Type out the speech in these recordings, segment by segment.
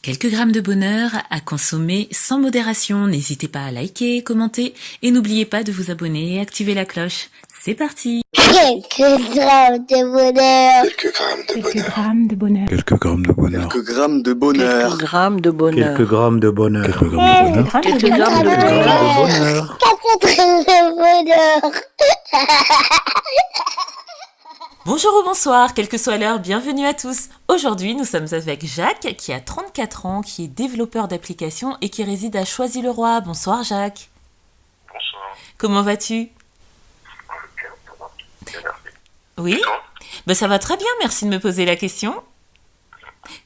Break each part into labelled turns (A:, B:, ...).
A: Quelques grammes de bonheur à consommer sans modération. N'hésitez pas à liker, commenter et n'oubliez pas de vous abonner et activer la cloche. C'est parti.
B: Quelques grammes de bonheur.
C: Quelques grammes de bonheur.
D: Quelques grammes de bonheur.
E: Quelques grammes de bonheur.
F: Quelques grammes de bonheur.
D: Quelques grammes de bonheur.
C: Quelques grammes de bonheur.
F: Quelques grammes de bonheur.
B: Quelques grammes de bonheur.
A: Bonjour ou bonsoir, quelle que soit l'heure, bienvenue à tous. Aujourd'hui, nous sommes avec Jacques, qui a 34 ans, qui est développeur d'applications et qui réside à Choisy-le-Roi. Bonsoir Jacques.
G: Bonsoir.
A: Comment vas-tu ?
G: Bien, ça va. Bien, merci.
A: Oui
G: Et toi ?
A: Ça va très bien, merci de me poser la question.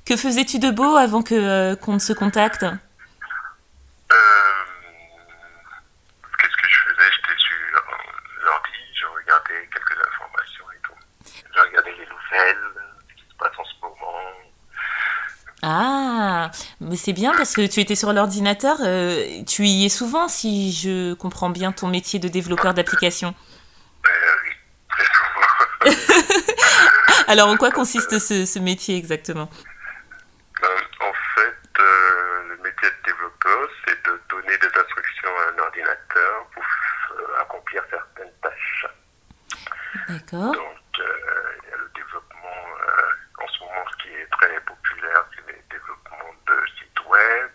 A: Que faisais-tu de beau avant qu'on ne se contacte ?
G: Qu'est-ce que je faisais ? J'étais sur l'ordi, je regardais quelques informations et tout. Je regardais les nouvelles, ce qui se passe en ce moment.
A: Ah, mais c'est bien parce que tu étais sur l'ordinateur, tu y es souvent si je comprends bien ton métier de développeur d'application.
G: Oui, très souvent.
A: Alors en quoi consiste ce métier exactement ?
G: En fait, le métier de développeur, c'est de donner des instructions à un ordinateur pour accomplir certaines tâches.
A: D'accord.
G: Donc, il y a le développement, en ce moment, ce qui est très populaire, c'est le développement de sites web.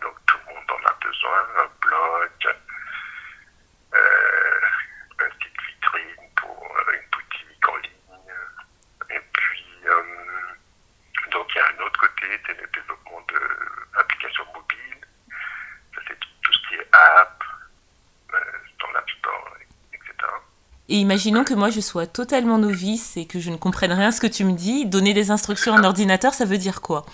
G: Donc, tout le monde en a besoin, un blog, un site vitrine pour une boutique en ligne. Et puis, donc, il y a un autre côté, c'est le développement d'applications mobiles. Ça, c'est tout ce qui est app, dans l'App Store, etc.
A: Et imaginons que moi je sois totalement novice et que je ne comprenne rien à ce que tu me dis. Donner des instructions à un ordinateur, ça veut dire quoi ?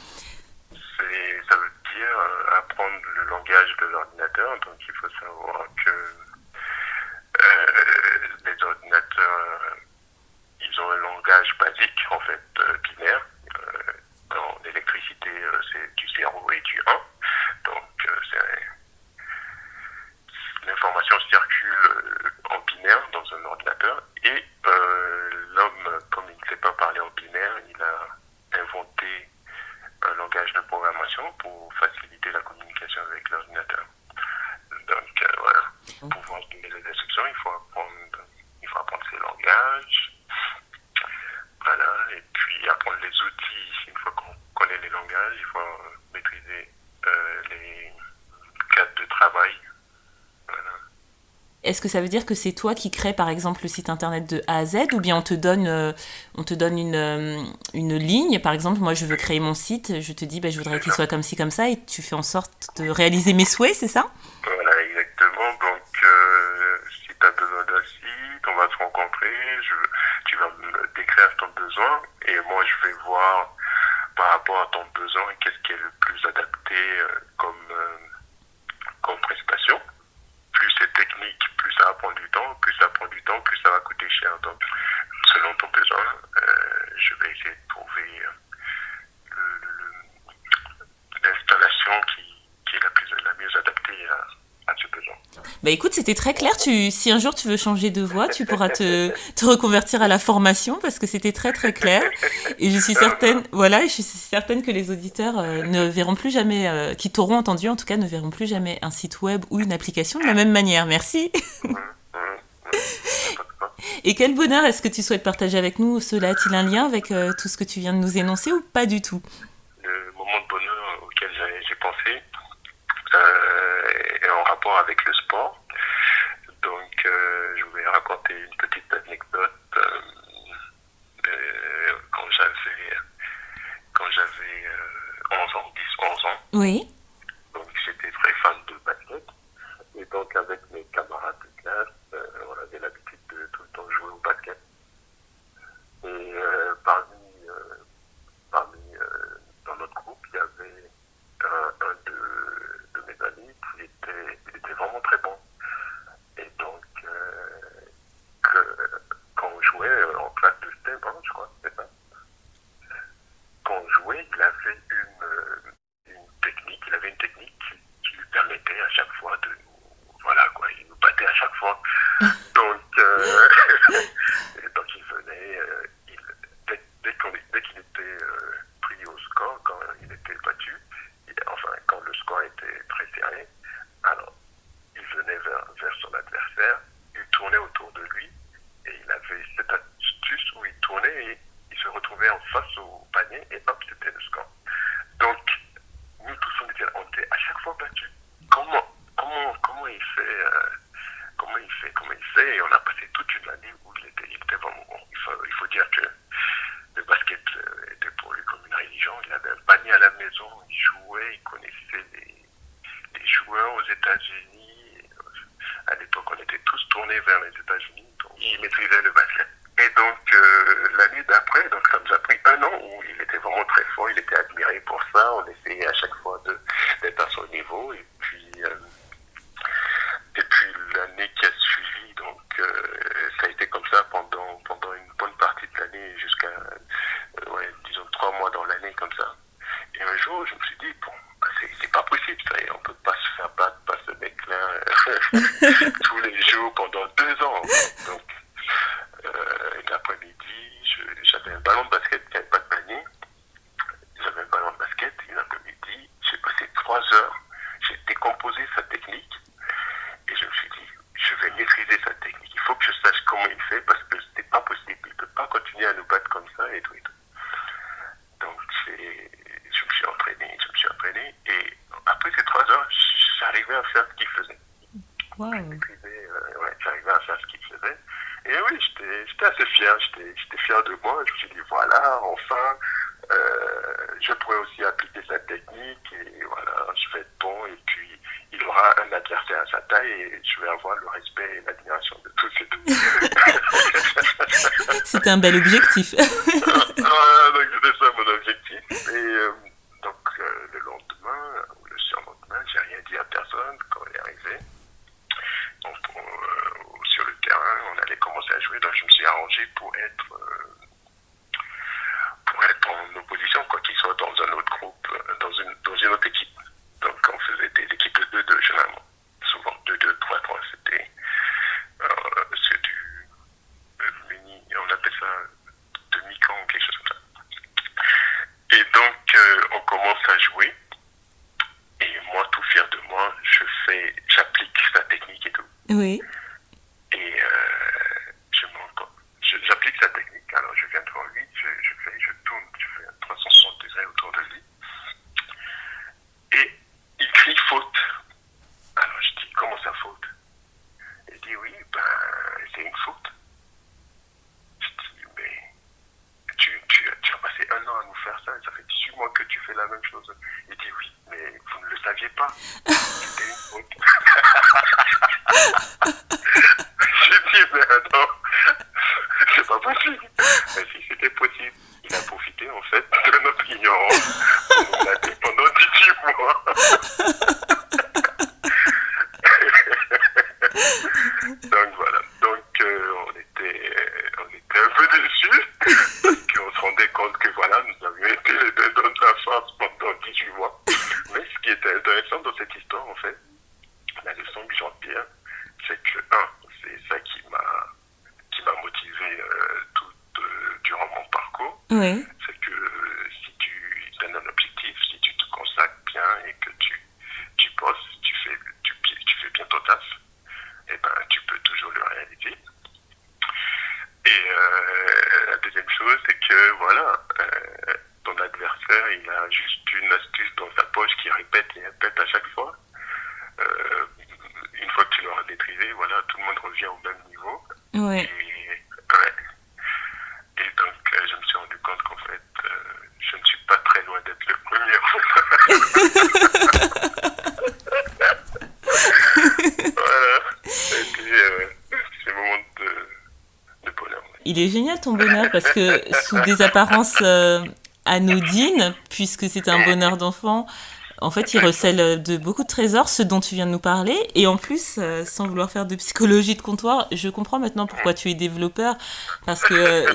G: Ça veut dire apprendre le langage de l'ordinateur. Donc, il faut savoir que les ordinateurs, ils ont un langage basique, en fait, binaire. Dans l'électricité, c'est du 0 et du 1. Donc, l'information circule en binaire dans un ordinateur. Et l'homme, comme il ne sait pas parler en binaire, il a inventé un langage de programmation pour faciliter la communication avec l'ordinateur. Donc, voilà. Pour pouvoir donner les instructions, il faut apprendre ces langages. Voilà. Et puis apprendre les outils. Une fois qu'on connaît les langages, il faut maîtriser les cadres de travail. Voilà.
A: Est-ce que ça veut dire que c'est toi qui crée par exemple le site internet de A à Z ou bien on te donne une ligne, par exemple moi je veux créer mon site, je te dis je voudrais qu'il soit comme ci comme ça et tu fais en sorte de réaliser mes souhaits, c'est ça ?
G: Voilà, exactement. Donc si tu as besoin d'un site, on va se rencontrer, tu vas me décrire ton besoin et moi je vais voir par rapport à ton besoin qu'est-ce qui est le plus adapté comme prestation. Plus c'est technique, plus ça va prendre du temps, plus ça prend du temps, plus ça va coûter cher. Donc, selon ton besoin, je vais essayer de trouver l'installation qui est la mieux adaptée à ce besoin.
A: Écoute, c'était très clair. Si un jour tu veux changer de voie, tu pourras te reconvertir à la formation parce que c'était très très clair. Et je suis certaine, que les auditeurs ne verront plus jamais, qui t'auront entendu en tout cas, ne verront plus jamais un site web ou une application de la même manière. Merci. Et quel bonheur est-ce que tu souhaites partager avec nous ? Cela a-t-il un lien avec tout ce que tu viens de nous énoncer ou pas du tout ?
G: Le moment de bonheur auquel j'ai pensé est en rapport avec le sport. Donc, je vais raconter une petite anecdote. Quand j'avais 11 ans.
A: Oui.
G: Donc, j'étais très fan de basket. Et donc, avec mes camarades de classe, on avait l'habitude de tout le temps jouer au basket. Et dans notre groupe, il y avait un de mes amis qui était vraiment très bon. Et donc, quand on jouait en classe de STEM, je crois, c'est ça. Quand on jouait, il avait une technique, il battu, enfin, quand le score était très serré, alors, il venait vers son adversaire, il tournait autour de lui, et il avait cette astuce où il tournait et il se retrouvait en face au panier, et hop, c'était le score. Donc, nous tous, on était à chaque fois battus. Comment il fait, et on a passé toute une année où il était vraiment bon. Il faut dire que le basket était pour lui comme une religion. Il avait un panier à la maison, il jouait, il connaissait les joueurs aux États-Unis. À l'époque, on était tous tournés vers les États-Unis, donc il maîtrisait le basket. Et donc, l'année d'après, donc ça nous a pris un an où il était vraiment très fort, il était admiré pour ça. On essayait à chaque fois d'être à son niveau. Et puis l'année qui a suivi, donc ça a été comme ça pendant une bonne partie de l'année, jusqu'à, disons 3 mois dans l'année comme ça. Et un jour, je me suis dit, bon, c'est pas possible, ça, on peut pas se faire battre par ce mec-là tous les jours pendant 2 ans. Donc, l'après-midi, j'avais un ballon de basket qui n'avait pas de panier. J'avais un ballon de basket, et l'après-midi, j'ai passé 3 heures, j'ai décomposé sa technique, et je me suis dit, je vais maîtriser sa technique. Il faut que je sache comment il fait, parce que c'était pas possible. Il ne peut pas continuer à nous battre comme ça, et tout, et tout. Donc, je me suis entraîné, et après ces 3 heures, j'arrivais à faire ce qu'il faisait.
A: Wow.
G: J'arrivais à faire ce qu'il faisait. Et oui, j'étais assez fier, j'étais fier de moi. Je me suis dit, voilà, enfin, je pourrais aussi appliquer sa technique, et voilà, je vais être bon, et puis il aura un adversaire à sa taille, et je vais avoir le respect et l'admiration de tous et tout.
A: C'était un bel objectif.
G: Donc c'était ça mon objectif. Et donc le lendemain, ou le surlendemain, j'ai rien dit à personne quand on est arrivé. Donc sur le terrain, on allait commencer à jouer, donc je me suis arrangé pour être en opposition, quoi qu'il soit dans un autre groupe, dans une autre équipe. Donc on faisait des équipes de 2-2 généralement. Souvent 2-2, 3-3, c'était du mini, on appelle ça demi-camp, quelque chose comme ça. Et donc on commence à jouer, et moi, tout fier de moi, j'applique sa technique et tout.
A: Oui.
G: Et j'applique sa technique. Alors je viens devant lui, je tourne, je fais un 360 degrés autour de lui. Et il crie faute. Alors je dis, comment ça faute? Il dit, oui, c'est une faute. Je dis, mais tu as passé 1 an à nous faire ça, et ça fait 18 mois que tu fais la même chose. Il dit, oui, mais vous ne le saviez pas. C'était une faute. J'ai dit, mais attends, c'est pas possible. Mais si c'était possible, il a profité en fait de notre ignorance pour nous latter pendant 18 mois. Donc voilà, on était un peu déçus, parce qu'on se rendait compte que voilà, nous avions été les deux dans la face pendant 18 mois. Mais ce qui était intéressant dans cette histoire, en fait, la leçon que j'en tire, c'est que, c'est ça qui m'a motivé durant mon parcours.
A: Oui.
G: C'est que si tu donnes un objectif, si tu te consacres bien et que tu bosses, tu fais bien ton taf, et ben tu peux toujours le réaliser. Et la deuxième chose, c'est que voilà, ton adversaire, il a juste une astuce dans sa poche qui répète et répète à chaque fois. Une fois que tu l'auras maîtrisé, voilà, tout le monde revient au même niveau.
A: Oui.
G: Et donc, je me suis rendu compte qu'en fait, je ne suis pas très loin d'être le premier. Voilà. Et puis, c'est un moment de bonheur.
A: Il est génial ton bonheur, parce que sous des apparences anodines, puisque c'est un bonheur d'enfant, En fait, il recèle de beaucoup de trésors, ce dont tu viens de nous parler. Et en plus, sans vouloir faire de psychologie de comptoir, je comprends maintenant pourquoi tu es développeur. Parce que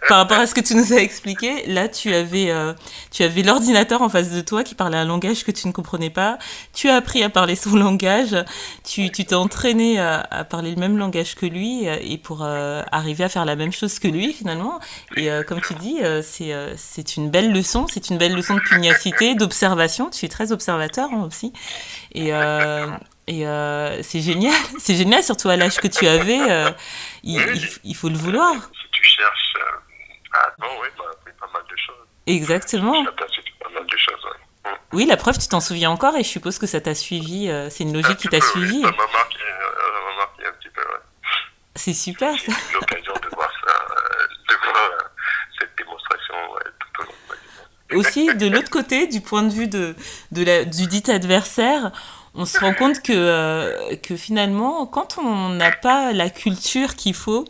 A: par rapport à ce que tu nous as expliqué, là, tu avais l'ordinateur en face de toi qui parlait un langage que tu ne comprenais pas. Tu as appris à parler son langage. Tu t'es entraîné à parler le même langage que lui et pour arriver à faire la même chose que lui, finalement. Et comme tu dis, c'est une belle leçon. C'est une belle leçon de pugnacité, d'observation. Tu es très observateur hein, aussi. Et c'est génial. C'est génial, surtout à l'âge que tu avais. Il faut le vouloir.
G: Si tu cherches oui, bah, c'est pas mal de choses.
A: Exactement.
G: J'ai aperçu pas mal de choses, ouais.
A: Oui, la preuve, tu t'en souviens encore et je suppose que ça t'a suivi. C'est une logique qui t'a suivi.
G: Oui, ça m'a marqué un petit peu, ouais.
A: C'est super, ça.
G: J'ai eu l'occasion de voir ça, cette démonstration tout au long de ma vie.
A: Aussi, de l'autre côté, du point de vue du dit adversaire, on se rend compte que finalement, quand on n'a pas la culture qu'il faut,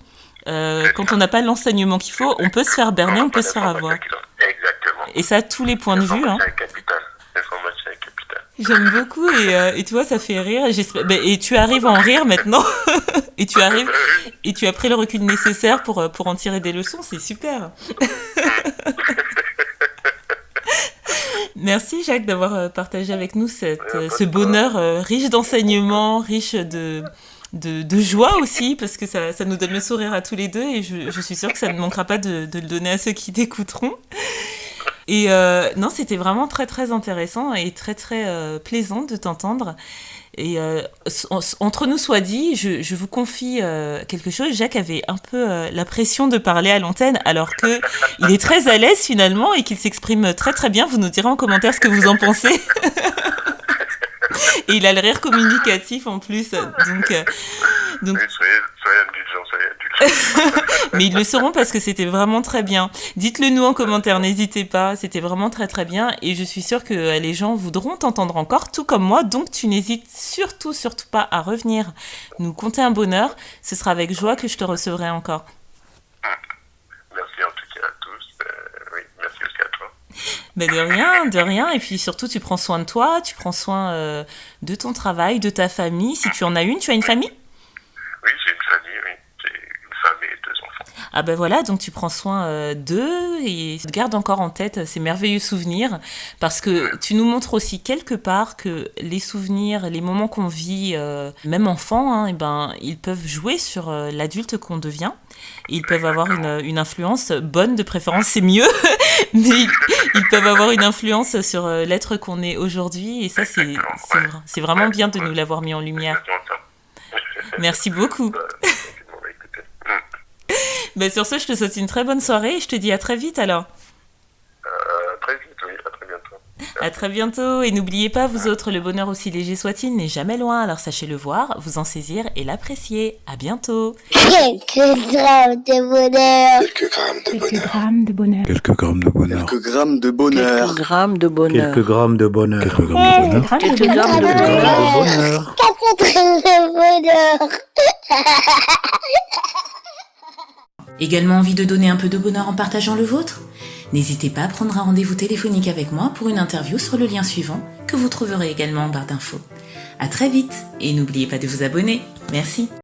A: quand on n'a pas l'enseignement qu'il faut, on peut se faire berner, on peut se faire avoir.
G: Exactement.
A: Et ça, à tous les points de vue. Hein.
G: L'information est capitale.
A: J'aime beaucoup et tu vois, ça fait rire. Et tu arrives à en rire maintenant. et tu as pris le recul nécessaire pour en tirer des leçons. C'est super. Merci Jacques d'avoir partagé avec nous ce bonheur riche d'enseignements, riche de joie aussi, parce que ça nous donne le sourire à tous les deux et je suis sûre que ça ne manquera pas de le donner à ceux qui t'écouteront. Et non, c'était vraiment très très intéressant et très très plaisant de t'entendre. Et entre nous soit dit, je vous confie quelque chose. Jacques avait un peu la pression de parler à l'antenne, alors que il est très à l'aise finalement et qu'il s'exprime très très bien. Vous nous direz en commentaire ce que vous en pensez. Et il a le rire communicatif en plus. Donc
G: Oui, soyez indulgents.
A: Mais ils le sauront parce que c'était vraiment très bien. Dites-le nous en commentaire, n'hésitez pas. C'était vraiment très très bien et je suis sûre que les gens voudront t'entendre encore, tout comme moi. Donc tu n'hésites surtout pas à revenir nous conter un bonheur. Ce sera avec joie que je te recevrai encore.
G: Merci en tout cas à tous. Oui, merci aussi à toi.
A: Mais de rien. Et puis surtout, tu prends soin de toi, tu prends soin de ton travail, de ta famille. Si tu en as une, tu as une famille ?
G: Oui, j'ai une famille, oui. J'ai une femme et 2 enfants.
A: Ah ben voilà, donc tu prends soin d'eux et garde encore en tête ces merveilleux souvenirs parce que tu nous montres aussi quelque part que les souvenirs, les moments qu'on vit, même enfant, hein, et ben, ils peuvent jouer sur l'adulte qu'on devient. Ils peuvent avoir une influence bonne, de préférence c'est mieux, mais ils peuvent avoir une influence sur l'être qu'on est aujourd'hui et ça c'est vraiment bien de nous l'avoir mis en lumière. Merci beaucoup. Ben, sur ce, je te souhaite une très bonne soirée et je te dis à très vite alors.
G: Très vite, oui, à très bientôt.
A: À très bientôt et n'oubliez pas, vous autres, le bonheur aussi léger soit-il n'est jamais loin, alors sachez le voir, vous en saisir et l'apprécier. À bientôt.
B: Quelques grammes de bonheur.
C: Quelques grammes de bonheur.
F: Quelques grammes de bonheur.
D: Quelques grammes de bonheur.
F: Quelques grammes de bonheur.
E: Quelques grammes de bonheur.
F: Quelques grammes de bonheur.
C: Quelques
F: Quelques
C: grammes de
F: grammes de
C: bonheur.
F: bonheur.
B: 4 grammes de bonheur.
A: Également envie de donner un peu de bonheur en partageant le vôtre ? N'hésitez pas à prendre un rendez-vous téléphonique avec moi pour une interview sur le lien suivant que vous trouverez également en barre d'infos. À très vite et n'oubliez pas de vous abonner. Merci.